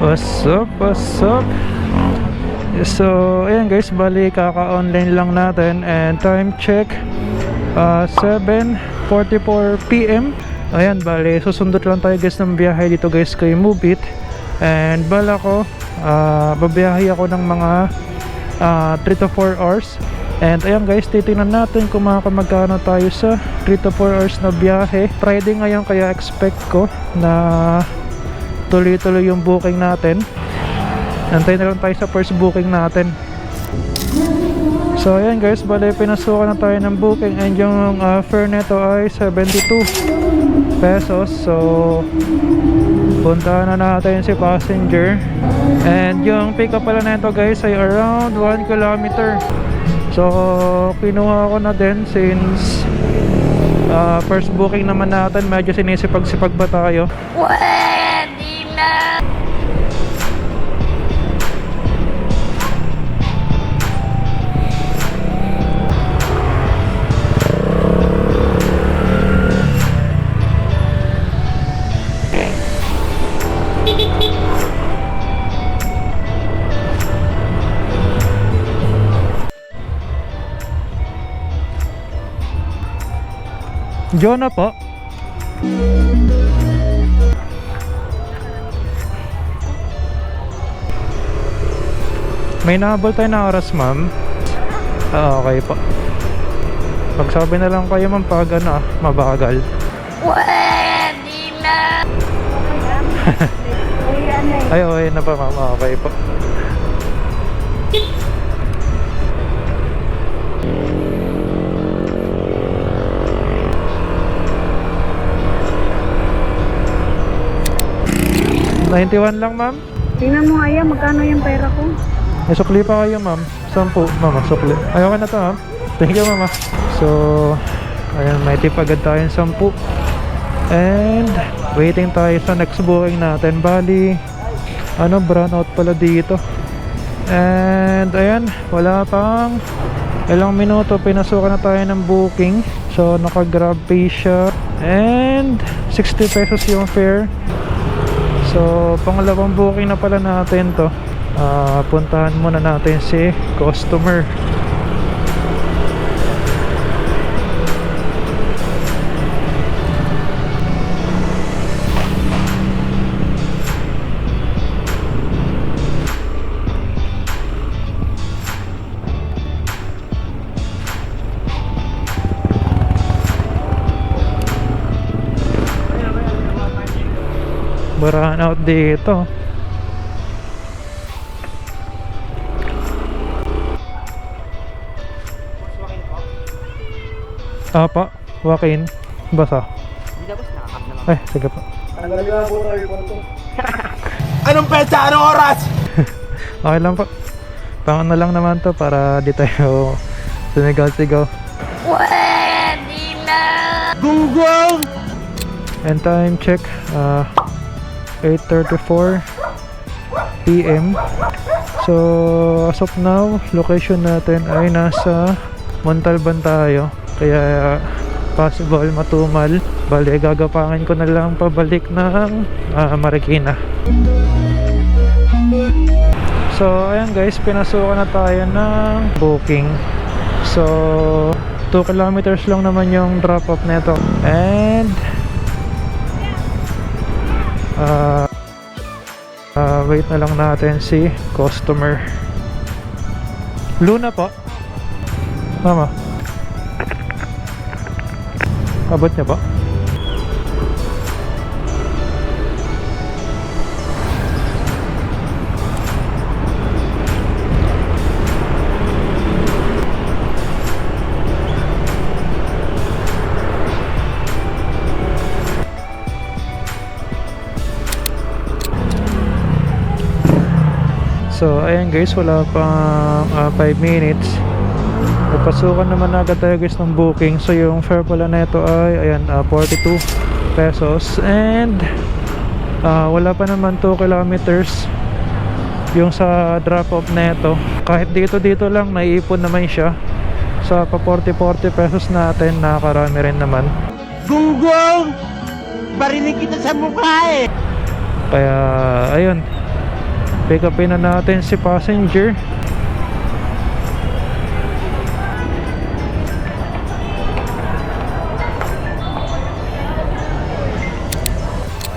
What's up, what's up? So, ayan guys, bali kaka-online lang natin and time check 7:44 PM. Ayan, bali susundot lang tayo guys ng biyahe dito guys kay Mubit. And bala ko, babiyahe ako ng mga 3 to 4 hours. And ayan guys, titingnan natin kung magkano tayo sa 3 to 4 hours na biyahe. Friday ngayon kaya expect ko na tuloy-tuloy yung booking natin. Antayin na lang tayo sa first booking natin. So ayan guys, bali pinasukan na tayo ng booking and yung fare neto ay 72 pesos. So puntahan na natin si passenger. And yung pick up pala neto guys ay around 1 kilometer. So kinuha ko na din since first booking naman natin, medyo sinisipag-sipag ba tayo? Pwede na! Jonah po. May nahabol tayo na oras ma'am. Okay po. Magsabi na lang kayo ma'am pag mabagal. Pwede na! Ay okay na pa ma'am. Okay po. $91 lang ma'am. Tingnan mo nga yan, magkano yung pera ko? May sukli pa kayo ma'am. 10 mama, sukli. Ayaw na to ma'am. Thank you mama. So ayan, may tip agad tayong 10. And waiting tayo sa next booking natin. Bali brown out pala dito. And ayan, wala pang ilang minuto pinasukan na tayo ng booking. So naka grab pay siya. And 60 pesos yung fare. So pangalawang booking na pala natin to. Puntahan muna natin si customer. Burn out dito. Apa, walk-in. Basa. Ay, sige po. Anong petsa? Anong oras? Okay lang po. Pang lang naman to para di tayo sumigaw-sigaw. Pwede na! Gunggong! And time check 8:34 PM. So as of now, location natin ay nasa Montalban tayo. Kaya possible matumal. Bali gagapangin ko na lang pabalik ng Marikina. So ayan guys, pinasukan na tayo ng booking. So 2 kilometers lang naman yung drop off neto. And wait na lang natin si customer. Luna po. Mama, abot niya ba? So ayan guys, wala pang 5 minutes. Napasukan naman agad tayo guys ng booking. So yung fare pala neto ay ayan 42 pesos. And wala pa naman 2 kilometers yung sa drop off neto. Kahit dito lang naiipon naman siya. Sa pa 40 pesos natin, nakakarami rin naman. Gunggong! Barinig kita sa mukha eh! Kaya ayun, Pick upin na natin si passenger.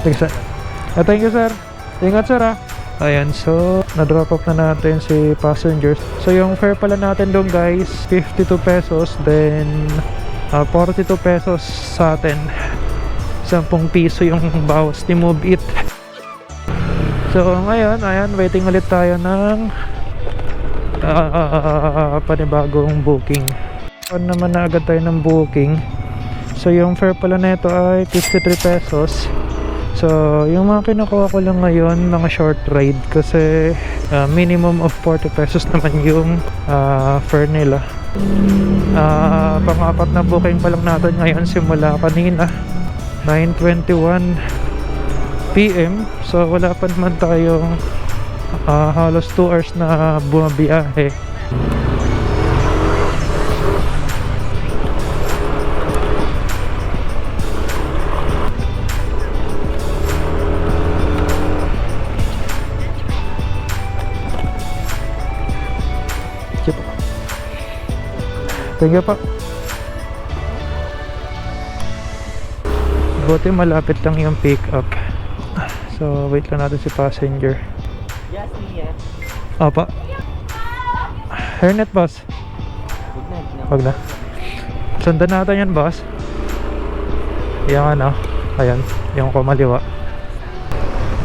Thank you sir. Ingat sir ha. Ayan, so na-drop off na natin si passengers. So yung fare pala natin doon guys, 52 pesos. Then 42 pesos sa atin. 10 piso yung bawas ni Move It. So ngayon, ayan, waiting ulit tayo ng panibagong booking. Ano naman na agad tayo ng booking. So yung fare pala nito ay 53 pesos. So yung mga kinukuha ko lang ngayon, mga short ride, kasi minimum of 40 pesos naman yung fare nila. Pang-apat na booking pa lang natin ngayon simula kanina 9:21 PM. So wala pa naman tayong halos 2 hours na bumabiyahe. Thank you pa. Buti malapit lang yung pick up. So wait lang natin si passenger. Yes, Mia. Apa. Hairnet boss. Wag na. Sundan natin yan boss. Yung ano, ayan, yung kumaliwa.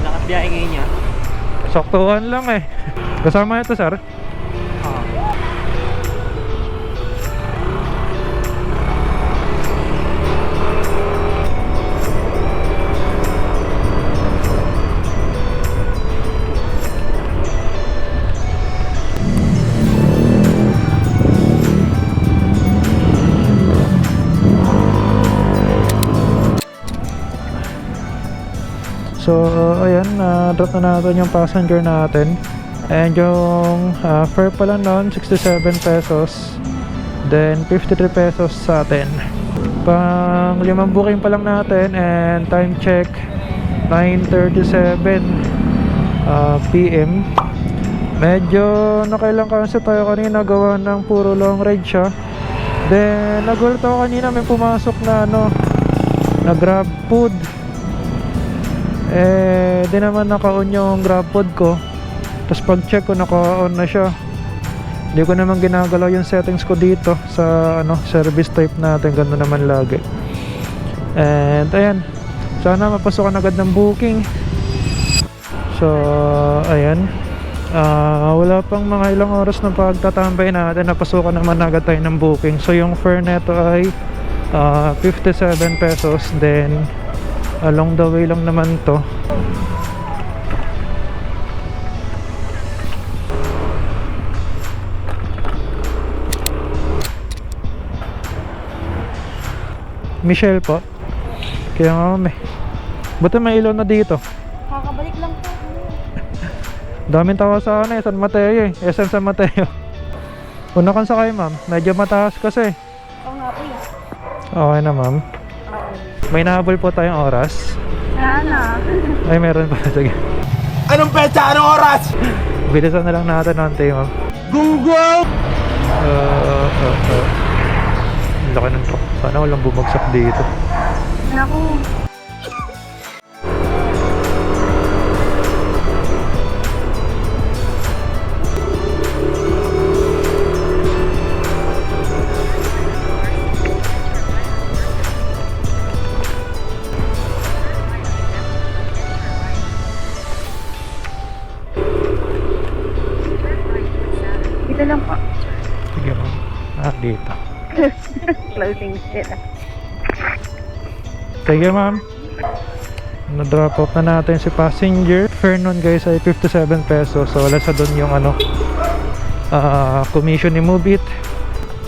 Lakas biyahe ngayon niya. Saktuhan lang eh. Kasama ito sir. So ayan, drop na natin yung passenger natin. And yung fare pala noon 67 pesos. Then 53 pesos sa atin. Pang 5 booking pa lang natin. And time check 9:37 PM. Medyo nakailang kasi tayo kanina, gawa ng puro long ride siya. Then nagulat ako kanina, may pumasok na na grab food. Di naman naka-on yung grab food ko. Tapos pag check ko, naka-on na siya. Hindi ko naman ginagalaw yung settings ko dito sa service type natin. Ganda naman lagi. And ayan, sana mapasukan agad ng booking. So ayan, wala pang mga ilang oras na pagtatambay natin, napasukan naman agad tayo ng booking. So yung fare neto ay 57 pesos. Then along the way lang naman to. Michelle po. Kaya nga may. Buti may ilaw na dito. Kakabalik lang po. Daming tawa sa San Mateo eh. SM San Mateo. Una kang sakay ma'am. Medyo mataas kasi. Oo nga po yan. Okay na ma'am. May nahabol po tayong oras. Sana. Ay meron pa. Sige. Anong petsa? Anong oras? Bilisan na lang natin onte ma'am. Gunggong! Laki ng truck. Sana walang bumagsak dito. Naku. Dito lang po. Sige ma'am. Dito. Closing sila. Sige ma'am. Na-drop off na natin si passenger. Fare nun guys ay 57 pesos. So wala sa doon yung commission ni Move It.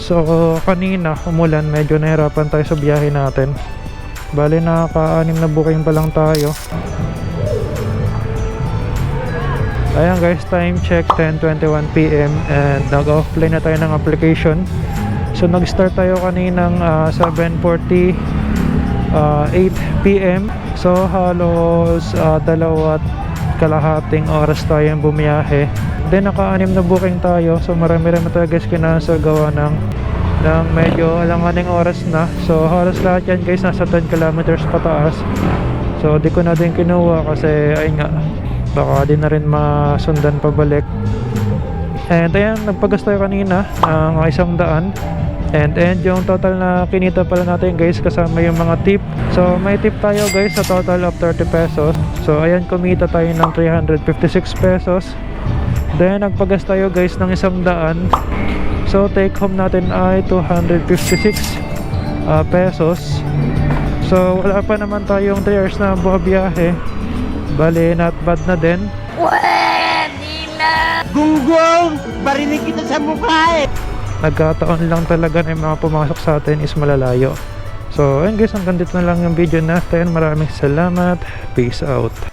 So kanina umulan, medyo nahirapan tayo sa biyahe natin. Bale nakaka-6 na booking pa lang tayo. Ayan guys, time check 10:21 PM and nag-offline na tayo ng application. So nag-start tayo kaninang 7:48 PM. So halos 2 kalahating oras tayong bumiyahe. Then naka-anim na booking tayo, so marami-rami tayo guys kinansel gawa ng medyo alanganing oras na. So halos lahat yan guys nasa 10 kilometers pataas. So di ko na din kinuha kasi ayun nga, baka di na rin masundan pabalik. And ayan, nagpagas tayo kanina ng 100. And yung total na kinita pala natin guys kasama yung mga tip. So may tip tayo guys sa total of 30 pesos. So ayan, kumita tayo ng 356 pesos. Then nagpagas tayo guys ng 100. So take home natin ay 256 pesos. So wala pa naman tayong 3 hours na buhabiyahe. Bali not bad na din. Pwede na. Gunggong! Barinig kita sa mukha eh! Nagkataon lang talaga na yung mga pumasok sa atin is malalayo. So ayun guys, hanggang dito na lang yung video natin. Maraming salamat. Peace out.